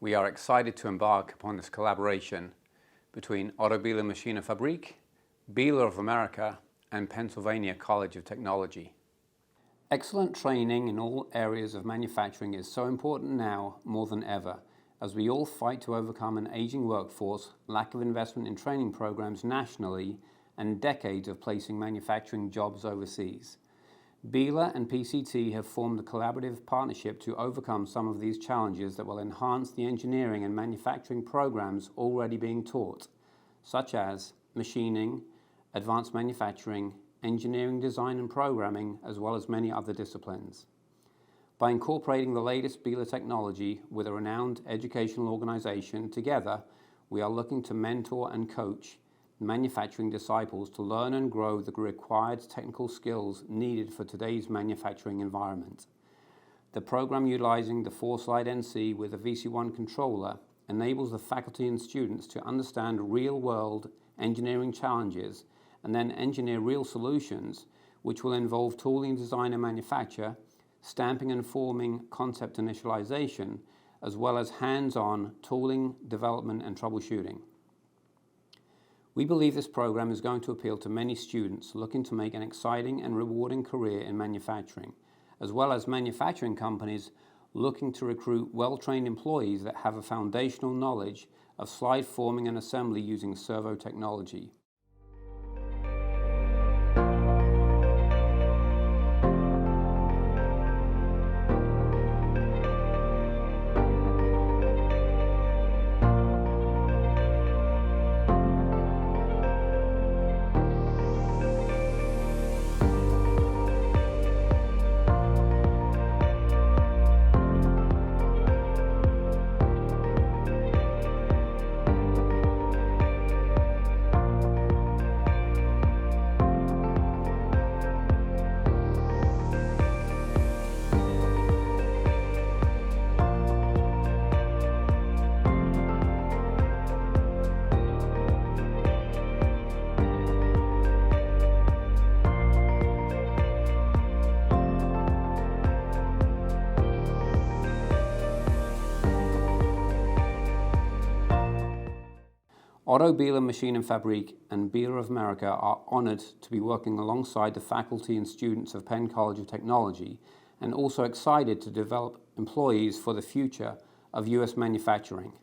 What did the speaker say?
We are excited to embark upon this collaboration between Otto Bihler Maschinenfabrik, Bihler of America, and Penn College of Technology. Excellent training in all areas of manufacturing is so important now more than ever, as we all fight to overcome an aging workforce, lack of investment in training programs nationally, and decades of placing manufacturing jobs overseas. Bihler and PCT have formed a collaborative partnership to overcome some of these challenges that will enhance the engineering and manufacturing programs already being taught, such as machining, advanced manufacturing, engineering design and programming, as well as many other disciplines. By incorporating the latest Bihler technology with a renowned educational organization, together we are looking to mentor and coach manufacturing disciples to learn and grow the required technical skills needed for today's manufacturing environment. The program, utilizing the 4-slide NC with a VC1 controller, enables the faculty and students to understand real-world engineering challenges and then engineer real solutions, which will involve tooling design and manufacture, stamping and forming concept initialization, as well as hands-on tooling, development, and troubleshooting. We believe this program is going to appeal to many students looking to make an exciting and rewarding career in manufacturing, as well as manufacturing companies looking to recruit well-trained employees that have a foundational knowledge of slide forming and assembly using servo technology. Otto Bihler Maschinenfabrik and Bihler of America are honored to be working alongside the faculty and students of Penn College of Technology, and also excited to develop employees for the future of U.S. manufacturing.